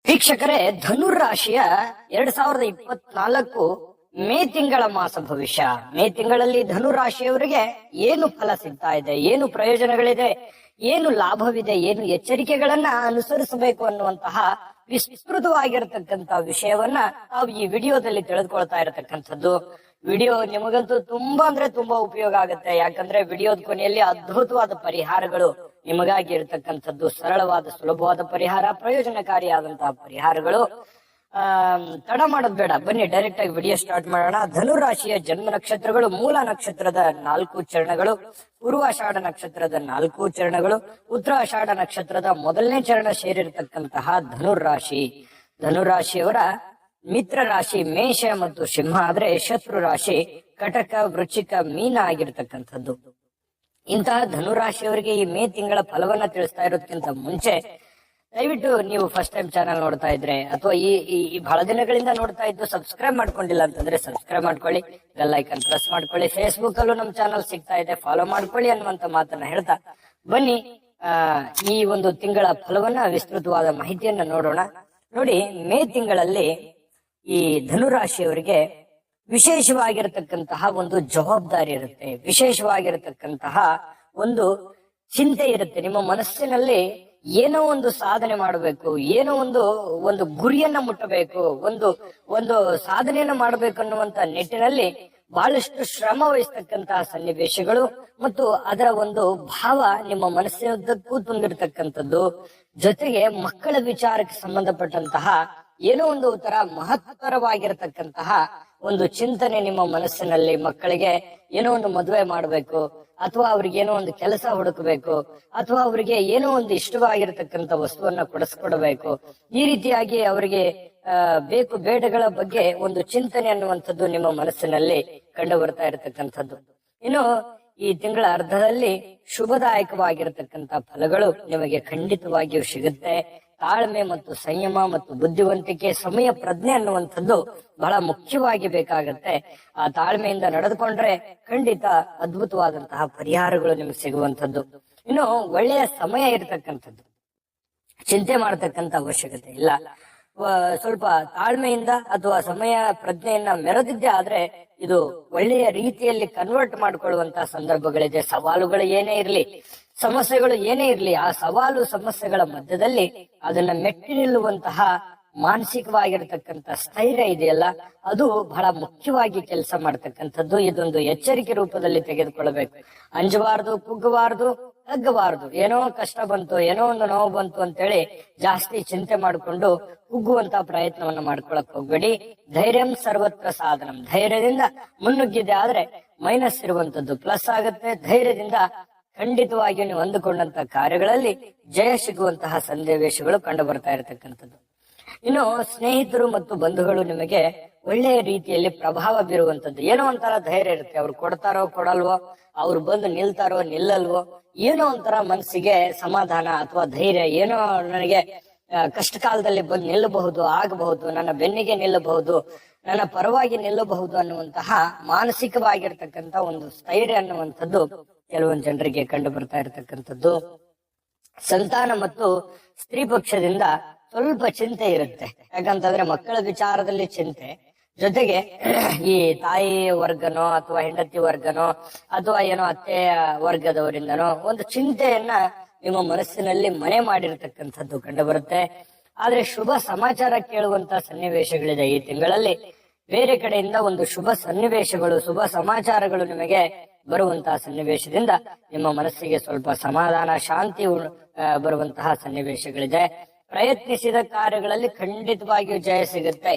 ವೀಕ್ಷಕರೇ, ಧನುರಾಶಿಯ 2024 ಮೇ ತಿಂಗಳ ಮಾಸ ಭವಿಷ್ಯ. ಮೇ ತಿಂಗಳಲ್ಲಿ ಧನುರಾಶಿಯವರಿಗೆ ಏನು ಫಲ ಸಿಗ್ತಾ ಇದೆ, ಏನು ಪ್ರಯೋಜನಗಳಿದೆ, ಏನು ಲಾಭವಿದೆ, ಏನು ಎಚ್ಚರಿಕೆಗಳನ್ನ ಅನುಸರಿಸಬೇಕು ಅನ್ನುವಂತಹ ವಿಸ್ತೃತವಾಗಿರತಕ್ಕಂತ ವಿಷಯವನ್ನ ನಾವು ಈ ವಿಡಿಯೋದಲ್ಲಿ ತಿಳಿದುಕೊಳ್ತಾ ಇರತಕ್ಕಂಥದ್ದು. ವಿಡಿಯೋ ನಿಮಗಂತೂ ತುಂಬಾ ಅಂದ್ರೆ ತುಂಬಾ ಉಪಯೋಗ ಆಗುತ್ತೆ. ಯಾಕಂದ್ರೆ ವಿಡಿಯೋದ ಕೊನೆಯಲ್ಲಿ ಅದ್ಭುತವಾದ ಪರಿಹಾರಗಳು ನಿಮಗಾಗಿ ಇರತಕ್ಕಂಥದ್ದು. ಸರಳವಾದ ಸುಲಭವಾದ ಪರಿಹಾರ, ಪ್ರಯೋಜನಕಾರಿಯಾದಂತಹ ಪರಿಹಾರಗಳು. ತಡ ಮಾಡೋದ್ ಬೇಡ, ಬನ್ನಿ ಡೈರೆಕ್ಟ್ ಆಗಿ ವಿಡಿಯೋ ಸ್ಟಾರ್ಟ್ ಮಾಡೋಣ. ಧನುರಾಶಿಯ ಜನ್ಮ ನಕ್ಷತ್ರಗಳು: ಮೂಲ ನಕ್ಷತ್ರದ 4 ಚರಣಗಳು, ಪೂರ್ವಾಷಾಢ ನಕ್ಷತ್ರದ 4 ಚರಣಗಳು, ಉತ್ತರಾಷಾಢ ನಕ್ಷತ್ರದ ಮೊದಲನೇ ಚರಣ ಸೇರಿರತಕ್ಕಂತಹ ಧನುರಾಶಿ. ಧನುರಾಶಿಯವರ ಮಿತ್ರ ರಾಶಿ ಮೇಷ ಮತ್ತು ಸಿಂಹ ಆದ್ರೆ, ಶತ್ರು ರಾಶಿ ಕಟಕ, ವೃಶ್ಚಿಕ, ಮೀನ ಆಗಿರ್ತಕ್ಕಂಥದ್ದು. ಇಂತಹ ಧನುರಾಶಿಯವರಿಗೆ ಈ ಮೇ ತಿಂಗಳ ಫಲವನ್ನ ತಿಳಿಸ್ತಾ ಇರೋದಕ್ಕಿಂತ ಮುಂಚೆ ದಯವಿಟ್ಟು ನೀವು ಫಸ್ಟ್ ಟೈಮ್ ಚಾನಲ್ ನೋಡ್ತಾ ಇದ್ರೆ ಅಥವಾ ಈ ಬಹಳ ದಿನಗಳಿಂದ ನೋಡ್ತಾ ಇದ್ದು ಸಬ್ಸ್ಕ್ರೈಬ್ ಮಾಡ್ಕೊಂಡಿಲ್ಲ ಅಂತಂದ್ರೆ ಸಬ್ಸ್ಕ್ರೈಬ್ ಮಾಡ್ಕೊಳ್ಳಿ, ಬೆಲ್ ಐಕನ್ ಪ್ರೆಸ್ ಮಾಡ್ಕೊಳ್ಳಿ. ಫೇಸ್ಬುಕ್ ಅಲ್ಲೂ ನಮ್ಮ ಚಾನಲ್ ಸಿಗ್ತಾ ಇದೆ, ಫಾಲೋ ಮಾಡ್ಕೊಳ್ಳಿ ಅನ್ನುವಂತ ಮಾತನ್ನ ಹೇಳ್ತಾ ಬನ್ನಿ ಈ ಒಂದು ತಿಂಗಳ ಫಲವನ್ನ ವಿಸ್ತೃತವಾದ ಮಾಹಿತಿಯನ್ನ ನೋಡೋಣ. ನೋಡಿ, ಮೇ ತಿಂಗಳಲ್ಲಿ ಈ ಧನುರಾಶಿಯವರಿಗೆ ವಿಶೇಷವಾಗಿರತಕ್ಕಂತಹ ಒಂದು ಜವಾಬ್ದಾರಿ ಇರುತ್ತೆ, ವಿಶೇಷವಾಗಿರತಕ್ಕಂತಹ ಒಂದು ಚಿಂತೆ ಇರುತ್ತೆ. ನಿಮ್ಮ ಮನಸ್ಸಿನಲ್ಲಿ ಏನೋ ಒಂದು ಸಾಧನೆ ಮಾಡಬೇಕು, ಏನೋ ಒಂದು ಗುರಿಯನ್ನ ಮುಟ್ಟಬೇಕು, ಒಂದು ಸಾಧನೆಯನ್ನ ಮಾಡಬೇಕು ಅನ್ನುವಂತ ನಿಟ್ಟಿನಲ್ಲಿ ಬಹಳಷ್ಟು ಶ್ರಮ ವಹಿಸ್ತಕ್ಕಂತಹ ಸನ್ನಿವೇಶಗಳು ಮತ್ತು ಅದರ ಒಂದು ಭಾವ ನಿಮ್ಮ ಮನಸ್ಸಿನದ್ದಕ್ಕೂ ತುಂಬಿರ್ತಕ್ಕಂಥದ್ದು. ಜೊತೆಗೆ ಮಕ್ಕಳ ವಿಚಾರಕ್ಕೆ ಸಂಬಂಧಪಟ್ಟಂತಹ ಏನೋ ಒಂದು ತರ ಮಹತ್ತರವಾಗಿರತಕ್ಕಂತಹ ಒಂದು ಚಿಂತನೆ ನಿಮ್ಮ ಮನಸ್ಸಿನಲ್ಲಿ. ಮಕ್ಕಳಿಗೆ ಏನೋ ಒಂದು ಮದುವೆ ಮಾಡಬೇಕು, ಅಥವಾ ಅವ್ರಿಗೆ ಏನೋ ಒಂದು ಕೆಲಸ ಹುಡುಕಬೇಕು, ಅಥವಾ ಅವರಿಗೆ ಏನೋ ಒಂದು ಇಷ್ಟವಾಗಿರತಕ್ಕಂತ ವಸ್ತುವನ್ನ ಕೊಡಿಸ್ಕೊಡ್ಬೇಕು. ಈ ರೀತಿಯಾಗಿ ಅವರಿಗೆ ಬೇಕು ಬೇಡಗಳ ಬಗ್ಗೆ ಒಂದು ಚಿಂತನೆ ಅನ್ನುವಂಥದ್ದು ನಿಮ್ಮ ಮನಸ್ಸಿನಲ್ಲಿ ಕಂಡು ಬರ್ತಾ ಇರತಕ್ಕಂಥದ್ದು. ಇನ್ನು ಈ ತಿಂಗಳ ಅರ್ಧದಲ್ಲಿ ಶುಭದಾಯಕವಾಗಿರತಕ್ಕಂತ ಫಲಗಳು ನಿಮಗೆ ಖಂಡಿತವಾಗಿಯೂ ಸಿಗುತ್ತೆ. ತಾಳ್ಮೆ ಮತ್ತು ಸಂಯಮ ಮತ್ತು ಬುದ್ಧಿವಂತಿಕೆ, ಸಮಯ ಪ್ರಜ್ಞೆ ಅನ್ನುವಂಥದ್ದು ಬಹಳ ಮುಖ್ಯವಾಗಿ ಬೇಕಾಗತ್ತೆ. ಆ ತಾಳ್ಮೆಯಿಂದ ನಡೆದುಕೊಂಡ್ರೆ ಖಂಡಿತ ಅದ್ಭುತವಾದಂತಹ ಪರಿಹಾರಗಳು ನಿಮಗೆ ಸಿಗುವಂಥದ್ದು. ಇನ್ನು ಒಳ್ಳೆಯ ಸಮಯ ಇರತಕ್ಕಂಥದ್ದು, ಚಿಂತೆ ಮಾಡತಕ್ಕಂತ ಅವಶ್ಯಕತೆ ಇಲ್ಲ. ಸ್ವಲ್ಪ ತಾಳ್ಮೆಯಿಂದ ಅಥವಾ ಸಮಯ ಪ್ರಜ್ಞೆಯನ್ನ ಮೆರೆದಿದ್ದೆ ಆದ್ರೆ ಇದು ಒಳ್ಳೆಯ ರೀತಿಯಲ್ಲಿ ಕನ್ವರ್ಟ್ ಮಾಡಿಕೊಳ್ಳುವಂತಹ ಸಂದರ್ಭಗಳಿದೆ. ಸವಾಲುಗಳು ಏನೇ ಇರ್ಲಿ, ಸಮಸ್ಯೆಗಳು ಏನೇ ಇರ್ಲಿ, ಆ ಸವಾಲು ಸಮಸ್ಯೆಗಳ ಮಧ್ಯದಲ್ಲಿ ಅದನ್ನ ಮೆಟ್ಟಿ ನಿಲ್ಲುವಂತಹ ಮಾನಸಿಕವಾಗಿರತಕ್ಕಂತ ಸ್ಥೈರ್ಯ ಇದೆಯಲ್ಲ, ಅದು ಬಹಳ ಮುಖ್ಯವಾಗಿ ಕೆಲಸ ಮಾಡ್ತಕ್ಕಂಥದ್ದು. ಇದೊಂದು ಎಚ್ಚರಿಕೆ ರೂಪದಲ್ಲಿ ತೆಗೆದುಕೊಳ್ಳಬೇಕು. ಅಂಜಬಾರದು, ಕುಗ್ಗಬಾರದು, ತಗ್ಗಬಾರದು. ಏನೋ ಕಷ್ಟ ಬಂತು, ಏನೋ ಒಂದು ನೋವು ಬಂತು ಅಂತೇಳಿ ಜಾಸ್ತಿ ಚಿಂತೆ ಮಾಡಿಕೊಂಡು ಕುಗ್ಗುವಂತಹ ಪ್ರಯತ್ನವನ್ನ ಮಾಡ್ಕೊಳಕ್ ಹೋಗ್ಬೇಡಿ. ಧೈರ್ಯಂ ಸರ್ವತ್ರ ಸಾಧನಂ. ಧೈರ್ಯದಿಂದ ಮುನ್ನುಗ್ಗಿದೆ ಆದ್ರೆ ಮೈನಸ್ ಇರುವಂತದ್ದು ಪ್ಲಸ್ ಆಗುತ್ತೆ. ಧೈರ್ಯದಿಂದ ಖಂಡಿತವಾಗಿಯೂ ನೀವು ಅಂದುಕೊಂಡಂತ ಕಾರ್ಯಗಳಲ್ಲಿ ಜಯ ಸಿಗುವಂತಹ ಸನ್ನಿವೇಶಗಳು ಕಂಡು ಬರ್ತಾ ಇರತಕ್ಕಂಥದ್ದು. ಇನ್ನು ಸ್ನೇಹಿತರು ಮತ್ತು ಬಂಧುಗಳು ನಿಮಗೆ ಒಳ್ಳೆಯ ರೀತಿಯಲ್ಲಿ ಪ್ರಭಾವ ಬೀರುವಂತದ್ದು. ಏನೋ ಒಂಥರ ಧೈರ್ಯ ಇರುತ್ತೆ. ಅವ್ರು ಕೊಡ್ತಾರೋ ಕೊಡಲ್ವೋ, ಅವ್ರು ಬಂದು ನಿಲ್ತಾರೋ ನಿಲ್ಲಲ್ವೋ, ಏನೋ ಒಂಥರ ಮನಸ್ಸಿಗೆ ಸಮಾಧಾನ ಅಥವಾ ಧೈರ್ಯ, ಏನೋ ನನಗೆ ಕಷ್ಟ ಕಾಲದಲ್ಲಿ ಬಂದು ನಿಲ್ಲಬಹುದು, ಆಗಬಹುದು, ನನ್ನ ಬೆನ್ನಿಗೆ ನಿಲ್ಲಬಹುದು, ನನ್ನ ಪರವಾಗಿ ನಿಲ್ಲಬಹುದು ಅನ್ನುವಂತಹ ಮಾನಸಿಕವಾಗಿರ್ತಕ್ಕಂಥ ಒಂದು ಸ್ಥೈರ್ಯ ಅನ್ನುವಂಥದ್ದು ಕೆಲವೊಂದು ಜನರಿಗೆ ಕಂಡು ಬರ್ತಾ ಇರತಕ್ಕಂಥದ್ದು. ಸಂತಾನ ಮತ್ತು ಸ್ತ್ರೀ ಪಕ್ಷದಿಂದ ಸ್ವಲ್ಪ ಚಿಂತೆ ಇರುತ್ತೆ. ಯಾಕಂತಂದ್ರೆ ಮಕ್ಕಳ ವಿಚಾರದಲ್ಲಿ ಚಿಂತೆ, ಜೊತೆಗೆ ಈ ತಾಯಿ ವರ್ಗನೋ ಅಥವಾ ಹೆಂಡತಿ ವರ್ಗನೋ ಅಥವಾ ಏನೋ ಅತ್ತೆ ವರ್ಗದವರಿಂದನೋ ಒಂದು ಚಿಂತೆಯನ್ನ ನಿಮ್ಮ ಮನಸ್ಸಿನಲ್ಲಿ ಮನೆ ಮಾಡಿರ್ತಕ್ಕಂಥದ್ದು ಕಂಡು ಬರುತ್ತೆ. ಆದ್ರೆ ಶುಭ ಸಮಾಚಾರ ಕೇಳುವಂತ ಸನ್ನಿವೇಶಗಳಿದೆ ಈ ತಿಂಗಳಲ್ಲಿ. ಬೇರೆ ಕಡೆಯಿಂದ ಒಂದು ಶುಭ ಸನ್ನಿವೇಶಗಳು, ಶುಭ ಸಮಾಚಾರಗಳು ನಿಮಗೆ ಬರುವಂತಹ ಸನ್ನಿವೇಶದಿಂದ ನಿಮ್ಮ ಮನಸ್ಸಿಗೆ ಸ್ವಲ್ಪ ಸಮಾಧಾನ, ಶಾಂತಿ ಬರುವಂತಹ ಸನ್ನಿವೇಶಗಳಿದೆ. ಪ್ರಯತ್ನಿಸಿದ ಕಾರ್ಯಗಳಲ್ಲಿ ಖಂಡಿತವಾಗಿಯೂ ಜಯ ಸಿಗುತ್ತೆ.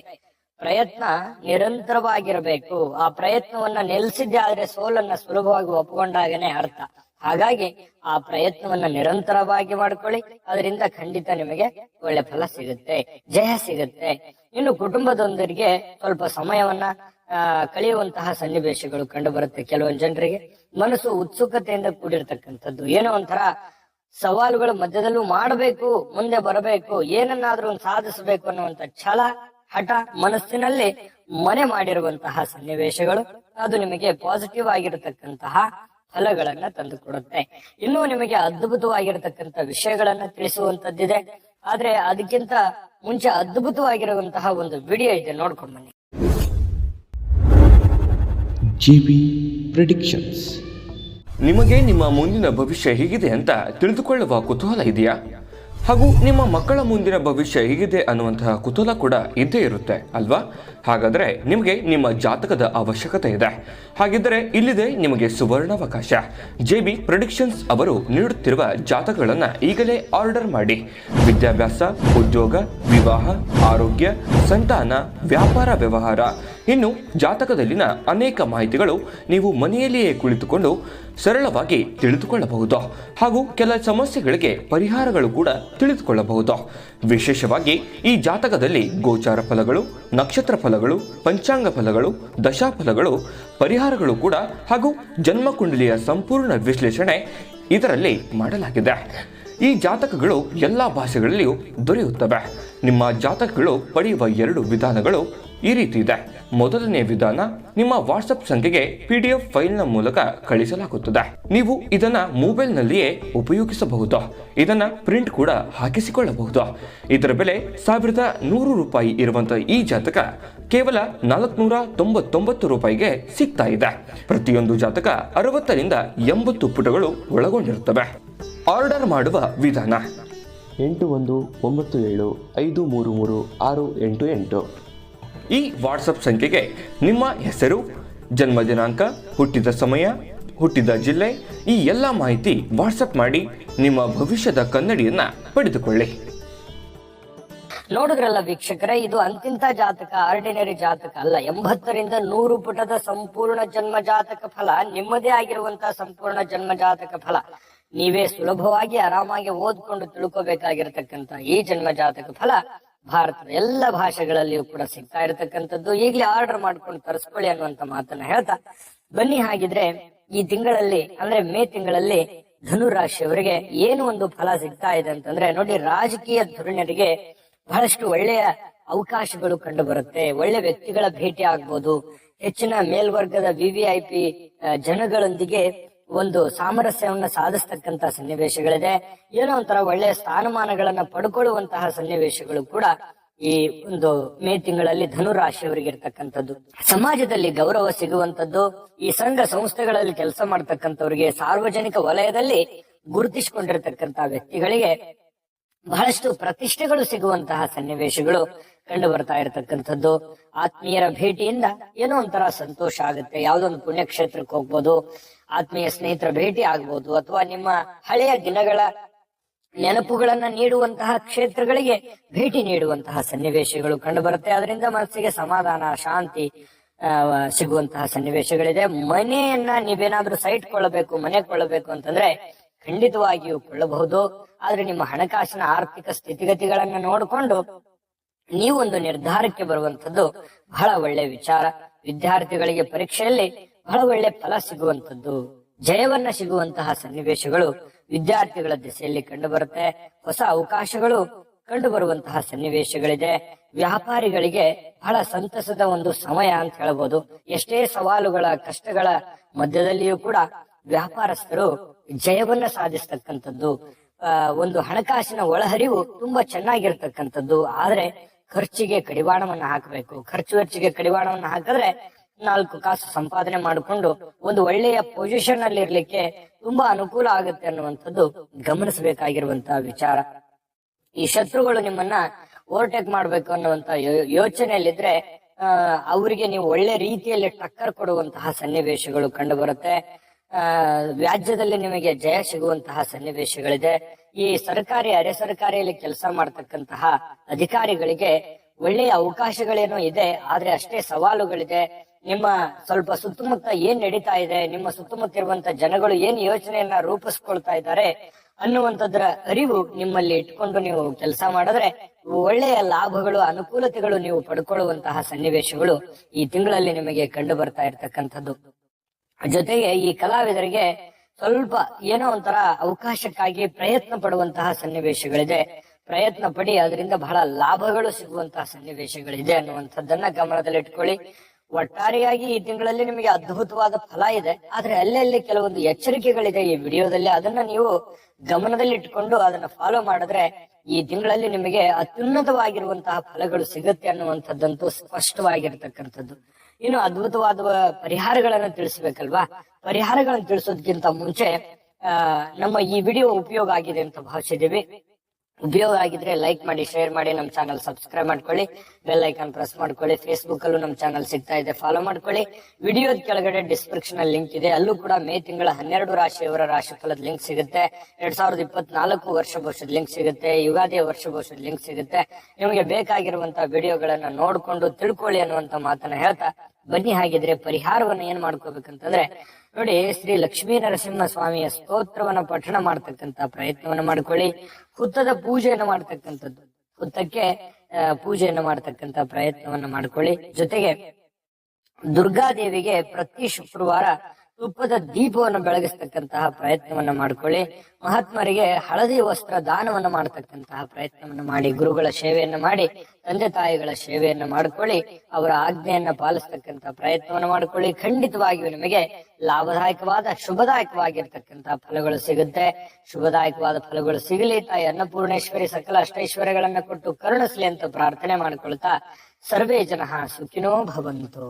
ಪ್ರಯತ್ನ ನಿರಂತರವಾಗಿರಬೇಕು. ಆ ಪ್ರಯತ್ನವನ್ನ ನಿಲ್ಲಿಸಿದ್ದೆ ಆದ್ರೆ ಸೋಲನ್ನ ಸುಲಭವಾಗಿ ಒಪ್ಪಿಕೊಂಡಾಗನೇ ಅರ್ಥ. ಹಾಗಾಗಿ ಆ ಪ್ರಯತ್ನವನ್ನ ನಿರಂತರವಾಗಿ ಮಾಡ್ಕೊಳ್ಳಿ. ಅದರಿಂದ ಖಂಡಿತ ನಿಮಗೆ ಒಳ್ಳೆ ಫಲ ಸಿಗುತ್ತೆ, ಜಯ ಸಿಗುತ್ತೆ. ಇನ್ನು ಕುಟುಂಬದೊಂದಿಗೆ ಸ್ವಲ್ಪ ಸಮಯವನ್ನ ಕಳೆಯುವಂತಹ ಸನ್ನಿವೇಶಗಳು ಕಂಡು ಬರುತ್ತೆ. ಕೆಲವೊಂದು ಜನರಿಗೆ ಮನಸ್ಸು ಉತ್ಸುಕತೆಯಿಂದ ಕೂಡಿರ್ತಕ್ಕಂಥದ್ದು, ಏನೋ ಒಂಥರ ಸವಾಲುಗಳು ಮಧ್ಯದಲ್ಲೂ ಮಾಡಬೇಕು, ಮುಂದೆ ಬರಬೇಕು, ಏನನ್ನಾದ್ರೂ ಒಂದು ಸಾಧಿಸಬೇಕು ಅನ್ನುವಂತ ಛಲ, ಹಠ ಮನಸ್ಸಿನಲ್ಲಿ ಮನೆ ಮಾಡಿರುವಂತಹ ಸನ್ನಿವೇಶಗಳು ಅದು ನಿಮಗೆ ಪಾಸಿಟಿವ್ ಆಗಿರತಕ್ಕಂತಹ ಫಲಗಳನ್ನ ತಂದುಕೊಡುತ್ತೆ. ಇನ್ನೂ ನಿಮಗೆ ಅದ್ಭುತವಾಗಿರತಕ್ಕಂತ ವಿಷಯಗಳನ್ನ ತಿಳಿಸುವಂತದ್ದಿದೆ. ಆದ್ರೆ ಅದಕ್ಕಿಂತ ಮುಂಚೆ ಅದ್ಭುತವಾಗಿರುವಂತಹ ಒಂದು ವಿಡಿಯೋ ಇದೆ, ನೋಡ್ಕೊಂಡು ಬನ್ನಿ. JB predictions. ನಿಮಗೆ ನಿಮ್ಮ ಮುಂದಿನ ಭವಿಷ್ಯ ಹೇಗಿದೆ ಅಂತ ತಿಳಿದುಕೊಳ್ಳುವ ಕುತೂಹಲ ಇದೆಯಾ? ಹಾಗೂ ನಿಮ್ಮ ಮಕ್ಕಳ ಮುಂದಿನ ಭವಿಷ್ಯ ಹೇಗಿದೆ ಅನ್ನುವಂತಹ ಕುತೂಹಲ ಕೂಡ ಇದ್ದೇ ಇರುತ್ತೆ ಅಲ್ವಾ? ಹಾಗಾದರೆ ನಿಮಗೆ ನಿಮ್ಮ ಜಾತಕದ ಅವಶ್ಯಕತೆ ಇದೆ. ಹಾಗಿದ್ದರೆ ಇಲ್ಲಿದೆ ನಿಮಗೆ ಸುವರ್ಣಾವಕಾಶ. ಜೆಬಿ ಪ್ರೆಡಿಕ್ಷನ್ಸ್ ಅವರು ನೀಡುತ್ತಿರುವ ಜಾತಕಗಳನ್ನು ಈಗಲೇ ಆರ್ಡರ್ ಮಾಡಿ. ವಿದ್ಯಾಭ್ಯಾಸ, ಉದ್ಯೋಗ, ವಿವಾಹ, ಆರೋಗ್ಯ, ಸಂತಾನ, ವ್ಯಾಪಾರ ವ್ಯವಹಾರ, ಇನ್ನು ಜಾತಕದಲ್ಲಿನ ಅನೇಕ ಮಾಹಿತಿಗಳು ನೀವು ಮನೆಯಲ್ಲಿಯೇ ಕುಳಿತುಕೊಂಡು ಸರಳವಾಗಿ ತಿಳಿದುಕೊಳ್ಳಬಹುದು. ಹಾಗೂ ಕೆಲ ಸಮಸ್ಯೆಗಳಿಗೆ ಪರಿಹಾರಗಳು ಕೂಡ ತಿಳಿದುಕೊಳ್ಳಬಹುದು. ವಿಶೇಷವಾಗಿ ಈ ಜಾತಕದಲ್ಲಿ ಗೋಚಾರ ಫಲಗಳು, ನಕ್ಷತ್ರ ಫಲಗಳು, ಪಂಚಾಂಗ ಫಲಗಳು, ದಶಾಫಲಗಳು, ಪರಿಹಾರಗಳು ಕೂಡ ಹಾಗೂ ಜನ್ಮಕುಂಡಲಿಯ ಸಂಪೂರ್ಣ ವಿಶ್ಲೇಷಣೆ ಇದರಲ್ಲಿ ಮಾಡಲಾಗಿದೆ. ಈ ಜಾತಕಗಳು ಎಲ್ಲ ಭಾಷೆಗಳಲ್ಲಿಯೂ ದೊರೆಯುತ್ತವೆ. ನಿಮ್ಮ ಜಾತಕಗಳು ಪಡೆಯುವ 2 ವಿಧಾನಗಳು ಈ ರೀತಿ ಇದೆ. ಮೊದಲನೇ ವಿಧಾನ, ನಿಮ್ಮ ವಾಟ್ಸಪ್ ಸಂಖ್ಯೆಗೆ PDF ಫೈಲ್ನ ಮೂಲಕ ಕಳಿಸಲಾಗುತ್ತದೆ. ನೀವು ಇದನ್ನ ಮೊಬೈಲ್ನಲ್ಲಿಯೇ ಉಪಯೋಗಿಸಬಹುದು. ಇದನ್ನ ಪ್ರಿಂಟ್ ಕೂಡ ಹಾಕಿಸಿಕೊಳ್ಳಬಹುದು. ಇದರ ಬೆಲೆ 1100 ರೂಪಾಯಿ ಇರುವಂತಹ ಈ ಜಾತಕ ಕೇವಲ 499 ರೂಪಾಯಿಗೆ ಸಿಗ್ತಾ ಇದೆ. ಪ್ರತಿಯೊಂದು ಜಾತಕ 60 ರಿಂದ 80 ಪುಟಗಳು ಒಳಗೊಂಡಿರುತ್ತವೆ. ಆರ್ಡರ್ ಮಾಡುವ ವಿಧಾನ: 8197533688. ಈ ವಾಟ್ಸಪ್ ಸಂಖ್ಯೆಗೆ ನಿಮ್ಮ ಹೆಸರು, ಜನ್ಮ ದಿನಾಂಕ, ಹುಟ್ಟಿದ ಸಮಯ, ಹುಟ್ಟಿದ ಜಿಲ್ಲೆ, ಈ ಎಲ್ಲ ಮಾಹಿತಿ ವಾಟ್ಸಪ್ ಮಾಡಿ ನಿಮ್ಮ ಭವಿಷ್ಯದ ಕನ್ನಡಿಯನ್ನ ಪಡೆದುಕೊಳ್ಳಿ. ನೋಡಿದ್ರಲ್ಲ ವೀಕ್ಷಕರೇ, ಇದು ಅಂತಿಂತ ಜಾತಕ, ಆರ್ಡಿನರಿ ಜಾತಕ ಅಲ್ಲ. 80 ರಿಂದ 100 ಪುಟದ ಸಂಪೂರ್ಣ ಜನ್ಮ ಜಾತಕ ಫಲ, ನಿಮ್ಮದೇ ಆಗಿರುವಂತಹ ಸಂಪೂರ್ಣ ಜನ್ಮ ಜಾತಕ ಫಲ. ನೀವೇ ಸುಲಭವಾಗಿ ಆರಾಮಾಗಿ ಓದ್ಕೊಂಡು ತಿಳ್ಕೋಬೇಕಾಗಿರತಕ್ಕಂತ ಈ ಜನ್ಮ ಜಾತಕ ಫಲ ಭಾರತದ ಎಲ್ಲ ಭಾಷೆಗಳಲ್ಲಿಯೂ ಕೂಡ ಸಿಗ್ತಾ ಇರತಕ್ಕಂಥದ್ದು. ಈಗಲೇ ಆರ್ಡರ್ ಮಾಡ್ಕೊಂಡು ತರಿಸ್ಕೊಳ್ಳಿ ಅನ್ನುವಂತ ಮಾತನ್ನ ಹೇಳ್ತಾ ಬನ್ನಿ. ಹಾಗಿದ್ರೆ ಈ ತಿಂಗಳಲ್ಲಿ ಅಂದ್ರೆ ಮೇ ತಿಂಗಳಲ್ಲಿ ಧನು ರಾಶಿಯವರಿಗೆ ಏನು ಒಂದು ಫಲ ಸಿಗ್ತಾ ಇದೆ ಅಂತಂದ್ರೆ, ನೋಡಿ, ರಾಜಕೀಯ ಧುರೀಣರಿಗೆ ಬಹಳಷ್ಟು ಒಳ್ಳೆಯ ಅವಕಾಶಗಳು ಕಂಡು ಬರುತ್ತೆ. ಒಳ್ಳೆ ವ್ಯಕ್ತಿಗಳ ಭೇಟಿ ಆಗ್ಬೋದು. ಹೆಚ್ಚಿನ ಮೇಲ್ವರ್ಗದ VVIP ಜನಗಳೊಂದಿಗೆ ಒಂದು ಸಾಮರಸ್ಯವನ್ನ ಸಾಧಿಸ್ತಕ್ಕಂತ ಸನ್ನಿವೇಶಗಳಿದೆ. ಏನೋ ಒಂಥರ ಒಳ್ಳೆಯ ಸ್ಥಾನಮಾನಗಳನ್ನ ಪಡ್ಕೊಳ್ಳುವಂತಹ ಸನ್ನಿವೇಶಗಳು ಕೂಡ ಈ ಒಂದು ಮೇ ತಿಂಗಳಲ್ಲಿ ಧನು ರಾಶಿಯವರಿಗೆ ಇರ್ತಕ್ಕಂಥದ್ದು. ಸಮಾಜದಲ್ಲಿ ಗೌರವ ಸಿಗುವಂತದ್ದು, ಈ ಸಂಘ ಸಂಸ್ಥೆಗಳಲ್ಲಿ ಕೆಲಸ ಮಾಡ್ತಕ್ಕಂಥವ್ರಿಗೆ, ಸಾರ್ವಜನಿಕ ವಲಯದಲ್ಲಿ ಗುರುತಿಸಿಕೊಂಡಿರ್ತಕ್ಕಂತ ವ್ಯಕ್ತಿಗಳಿಗೆ ಬಹಳಷ್ಟು ಪ್ರತಿಷ್ಠೆಗಳು ಸಿಗುವಂತಹ ಸನ್ನಿವೇಶಗಳು ಕಂಡು ಬರ್ತಾ ಇರತಕ್ಕಂಥದ್ದು. ಆತ್ಮೀಯರ ಭೇಟಿಯಿಂದ ಏನೋ ಒಂಥರ ಸಂತೋಷ ಆಗುತ್ತೆ. ಯಾವ್ದೊಂದು ಪುಣ್ಯಕ್ಷೇತ್ರಕ್ಕೆ ಹೋಗ್ಬೋದು, ಆತ್ಮೀಯ ಸ್ನೇಹಿತರ ಭೇಟಿ ಆಗ್ಬೋದು, ಅಥವಾ ನಿಮ್ಮ ಹಳೆಯ ದಿನಗಳ ನೆನಪುಗಳನ್ನ ನೀಡುವಂತಹ ಕ್ಷೇತ್ರಗಳಿಗೆ ಭೇಟಿ ನೀಡುವಂತಹ ಸನ್ನಿವೇಶಗಳು ಕಂಡು ಬರುತ್ತೆ. ಅದರಿಂದ ಮನಸ್ಸಿಗೆ ಸಮಾಧಾನ, ಶಾಂತಿ ಸಿಗುವಂತಹ ಸನ್ನಿವೇಶಗಳಿದೆ. ಮನೆಯನ್ನ ನೀವೇನಾದ್ರೂ ಸೈಟ್ ಕೊಳ್ಳಬೇಕು, ಮನೆ ಕೊಳ್ಳಬೇಕು ಅಂತಂದ್ರೆ ಖಂಡಿತವಾಗಿಯೂ ಕೊಳ್ಳಬಹುದು. ಆದ್ರೆ ನಿಮ್ಮ ಹಣಕಾಸಿನ ಆರ್ಥಿಕ ಸ್ಥಿತಿಗತಿಗಳನ್ನ ನೋಡಿಕೊಂಡು ನೀವೊಂದು ನಿರ್ಧಾರಕ್ಕೆ ಬರುವಂತದ್ದು ಬಹಳ ಒಳ್ಳೆ ವಿಚಾರ. ವಿದ್ಯಾರ್ಥಿಗಳಿಗೆ ಪರೀಕ್ಷೆಯಲ್ಲಿ ಬಹಳ ಒಳ್ಳೆ ಫಲ ಸಿಗುವಂತದ್ದು, ಜಯವನ್ನ ಸಿಗುವಂತಹ ಸನ್ನಿವೇಶಗಳು ವಿದ್ಯಾರ್ಥಿಗಳ ದಿಸೆಯಲ್ಲಿ ಕಂಡು ಬರುತ್ತೆ. ಹೊಸ ಅವಕಾಶಗಳು ಕಂಡು ಬರುವಂತಹ ಸನ್ನಿವೇಶಗಳಿದೆ. ವ್ಯಾಪಾರಿಗಳಿಗೆ ಬಹಳ ಸಂತಸದ ಒಂದು ಸಮಯ ಅಂತ ಹೇಳ್ಬೋದು. ಎಷ್ಟೇ ಸವಾಲುಗಳ, ಕಷ್ಟಗಳ ಮಧ್ಯದಲ್ಲಿಯೂ ಕೂಡ ವ್ಯಾಪಾರಸ್ಥರು ಜಯವನ್ನ ಸಾಧಿಸ್ತಕ್ಕಂಥದ್ದು. ಒಂದು ಹಣಕಾಸಿನ ಒಳಹರಿವು ತುಂಬಾ ಚೆನ್ನಾಗಿರ್ತಕ್ಕಂಥದ್ದು. ಆದ್ರೆ ಖರ್ಚಿಗೆ ಕಡಿವಾಣವನ್ನ ಹಾಕಬೇಕು. ಖರ್ಚು ವೆಚ್ಚಿಗೆ ಕಡಿವಾಣವನ್ನ ಹಾಕಿದ್ರೆ 4 ಕಾಸು ಸಂಪಾದನೆ ಮಾಡಿಕೊಂಡು ಒಂದು ಒಳ್ಳೆಯ ಪೊಸಿಷನ್ ಅಲ್ಲಿ ಇರ್ಲಿಕ್ಕೆ ತುಂಬಾ ಅನುಕೂಲ ಆಗುತ್ತೆ ಅನ್ನುವಂಥದ್ದು ಗಮನಿಸಬೇಕಾಗಿರುವಂತಹ ವಿಚಾರ. ಈ ಶತ್ರುಗಳು ನಿಮ್ಮನ್ನ ಓವರ್ಟೇಕ್ ಮಾಡ್ಬೇಕು ಅನ್ನುವಂತ ಯೋಚನೆಯಲ್ಲಿದ್ರೆ ಅವರಿಗೆ ನೀವು ಒಳ್ಳೆ ರೀತಿಯಲ್ಲಿ ಟಕ್ಕರ್ ಕೊಡುವಂತಹ ಸನ್ನಿವೇಶಗಳು ಕಂಡು ಬರುತ್ತೆ. ವ್ಯಾಜ್ಯದಲ್ಲಿ ನಿಮಗೆ ಜಯ ಸಿಗುವಂತಹ ಸನ್ನಿವೇಶಗಳಿದೆ. ಈ ಸರ್ಕಾರಿ, ಅರೆ ಸರ್ಕಾರಿಯಲ್ಲಿ ಕೆಲಸ ಮಾಡ್ತಕ್ಕಂತಹ ಅಧಿಕಾರಿಗಳಿಗೆ ಒಳ್ಳೆಯ ಅವಕಾಶಗಳೇನೋ ಇದೆ, ಆದ್ರೆ ಅಷ್ಟೇ ಸವಾಲುಗಳಿದೆ. ನಿಮ್ಮ ಸ್ವಲ್ಪ ಸುತ್ತಮುತ್ತ ಏನ್ ನಡೀತಾ ಇದೆ, ನಿಮ್ಮ ಸುತ್ತಮುತ್ತ ಇರುವಂತ ಜನಗಳು ಏನ್ ಯೋಚನೆಯನ್ನ ರೂಪಿಸ್ಕೊಳ್ತಾ ಇದ್ದಾರೆ ಅನ್ನುವಂಥದ್ರ ಅರಿವು ನಿಮ್ಮಲ್ಲಿ ಇಟ್ಕೊಂಡು ನೀವು ಕೆಲಸ ಮಾಡಿದ್ರೆ ಒಳ್ಳೆಯ ಲಾಭಗಳು, ಅನುಕೂಲತೆಗಳು ನೀವು ಪಡ್ಕೊಳ್ಳುವಂತಹ ಸನ್ನಿವೇಶಗಳು ಈ ತಿಂಗಳಲ್ಲಿ ನಿಮಗೆ ಕಂಡು ಬರ್ತಾ ಇರ್ತಕ್ಕಂಥದ್ದು. ಜೊತೆಗೆ ಈ ಕಲಾವಿದರಿಗೆ ಸ್ವಲ್ಪ ಏನೋ ಒಂಥರ ಅವಕಾಶಕ್ಕಾಗಿ ಪ್ರಯತ್ನ ಪಡುವಂತಹ ಸನ್ನಿವೇಶಗಳಿದೆ. ಪ್ರಯತ್ನ ಪಡಿ, ಅದರಿಂದ ಬಹಳ ಲಾಭಗಳು ಸಿಗುವಂತಹ ಸನ್ನಿವೇಶಗಳಿದೆ ಅನ್ನುವಂಥದ್ದನ್ನ ಗಮನದಲ್ಲಿಟ್ಕೊಳ್ಳಿ. ಒಟ್ಟಾರೆಯಾಗಿ ಈ ತಿಂಗಳಲ್ಲಿ ನಿಮಗೆ ಅದ್ಭುತವಾದ ಫಲ ಇದೆ. ಆದ್ರೆ ಅಲ್ಲಲ್ಲಿ ಕೆಲವೊಂದು ಎಚ್ಚರಿಕೆಗಳಿದೆ ಈ ವಿಡಿಯೋದಲ್ಲಿ. ಅದನ್ನ ನೀವು ಗಮನದಲ್ಲಿ ಇಟ್ಕೊಂಡು ಅದನ್ನ ಫಾಲೋ ಮಾಡಿದ್ರೆ ಈ ತಿಂಗಳಲ್ಲಿ ನಿಮಗೆ ಅತ್ಯುನ್ನತವಾಗಿರುವಂತಹ ಫಲಗಳು ಸಿಗುತ್ತೆ ಅನ್ನುವಂಥದ್ದಂತೂ ಸ್ಪಷ್ಟವಾಗಿರ್ತಕ್ಕಂಥದ್ದು. ಇನ್ನು ಅದ್ಭುತವಾದ ಪರಿಹಾರಗಳನ್ನ ತಿಳಿಸ್ಬೇಕಲ್ವಾ? ಪರಿಹಾರಗಳನ್ನು ತಿಳಿಸೋದಕ್ಕಿಂತ ಮುಂಚೆ ನಮ್ಮ ಈ ವಿಡಿಯೋ ಉಪಯೋಗ ಆಗಿದೆ ಅಂತ ಭಾವಿಸಿದೀವಿ. ಉಪಯೋಗ ಆಗಿದ್ರೆ ಲೈಕ್ ಮಾಡಿ, ಶೇರ್ ಮಾಡಿ, ನಮ್ಮ ಚಾನಲ್ ಸಬ್ಸ್ಕ್ರೈಬ್ ಮಾಡ್ಕೊಳ್ಳಿ, ಬೆಲ್ ಐಕಾನ್ ಪ್ರೆಸ್ ಮಾಡ್ಕೊಳ್ಳಿ. ಫೇಸ್ಬುಕ್ ಅಲ್ಲೂ ನಮ್ಮ ಚಾನಲ್ ಸಿಗ್ತಾ ಇದೆ, ಫಾಲೋ ಮಾಡ್ಕೊಳ್ಳಿ. ವಿಡಿಯೋದ ಕೆಳಗಡೆ ಡಿಸ್ಕ್ರಿಪ್ಷನ್ ಅಲ್ಲಿ ಲಿಂಕ್ ಇದೆ, ಅಲ್ಲೂ ಕೂಡ ಮೇ ತಿಂಗಳ 12 ರಾಶಿಯವರ ರಾಶಿಫಲದ ಲಿಂಕ್ ಸಿಗುತ್ತೆ. 2024 ವರ್ಷ ಭವಿಷ್ಯದ ಲಿಂಕ್ ಸಿಗುತ್ತೆ, ಯುಗಾದಿಯ ವರ್ಷ ಭವಿಷ್ಯದ ಲಿಂಕ್ ಸಿಗುತ್ತೆ. ನಿಮಗೆ ಬೇಕಾಗಿರುವಂತಹ ವಿಡಿಯೋಗಳನ್ನ ನೋಡ್ಕೊಂಡು ತಿಳ್ಕೊಳ್ಳಿ ಅನ್ನುವಂತ ಮಾತನ್ನ ಹೇಳ್ತಾ ಬನ್ನಿ. ಹಾಗಿದ್ರೆ ಪರಿಹಾರವನ್ನ ಏನ್ ಮಾಡ್ಕೋಬೇಕಂತಂದ್ರೆ ನೋಡಿ, ಶ್ರೀ ಲಕ್ಷ್ಮೀ ನರಸಿಂಹ ಸ್ವಾಮಿಯ ಸ್ತೋತ್ರವನ್ನ ಪಠಣ ಮಾಡ್ತಕ್ಕಂತ ಪ್ರಯತ್ನವನ್ನ ಮಾಡ್ಕೊಳ್ಳಿ. ಹುತ್ತದ ಪೂಜೆಯನ್ನು ಮಾಡ್ತಕ್ಕಂಥದ್ದು, ಹುತ್ತಕ್ಕೆ ಪೂಜೆಯನ್ನು ಮಾಡ್ತಕ್ಕಂತ ಪ್ರಯತ್ನವನ್ನ ಮಾಡ್ಕೊಳ್ಳಿ. ಜೊತೆಗೆ ದುರ್ಗಾದೇವಿಗೆ ಪ್ರತಿ ಶುಕ್ರವಾರ ತುಪ್ಪದ ದೀಪವನ್ನು ಬೆಳಗಿಸ್ತಕ್ಕಂತಹ ಪ್ರಯತ್ನವನ್ನ ಮಾಡ್ಕೊಳ್ಳಿ. ಮಹಾತ್ಮರಿಗೆ ಹಳದಿ ವಸ್ತ್ರ ದಾನವನ್ನ ಮಾಡತಕ್ಕಂತಹ ಪ್ರಯತ್ನವನ್ನ ಮಾಡಿ, ಗುರುಗಳ ಸೇವೆಯನ್ನ ಮಾಡಿ, ತಂದೆ ತಾಯಿಗಳ ಸೇವೆಯನ್ನ ಮಾಡ್ಕೊಳ್ಳಿ, ಅವರ ಆಜ್ಞೆಯನ್ನ ಪಾಲಿಸ್ತಕ್ಕಂತಹ ಪ್ರಯತ್ನವನ್ನ ಮಾಡ್ಕೊಳ್ಳಿ. ಖಂಡಿತವಾಗಿಯೂ ನಿಮಗೆ ಲಾಭದಾಯಕವಾದ ಶುಭದಾಯಕವಾಗಿರ್ತಕ್ಕಂತಹ ಫಲಗಳು ಸಿಗುತ್ತೆ. ಶುಭದಾಯಕವಾದ ಫಲಗಳು ಸಿಗಲಿ. ತಾಯಿ ಅನ್ನಪೂರ್ಣೇಶ್ವರಿ ಸಕಲ ಅಷ್ಟೈಶ್ವರ್ಯಗಳನ್ನ ಕೊಟ್ಟು ಕರುಣಿಸ್ಲಿ ಅಂತ ಪ್ರಾರ್ಥನೆ ಮಾಡ್ಕೊಳ್ತಾ ಸರ್ವೇ ಜನಃ ಸುಖಿನೋ ಭವಂತು.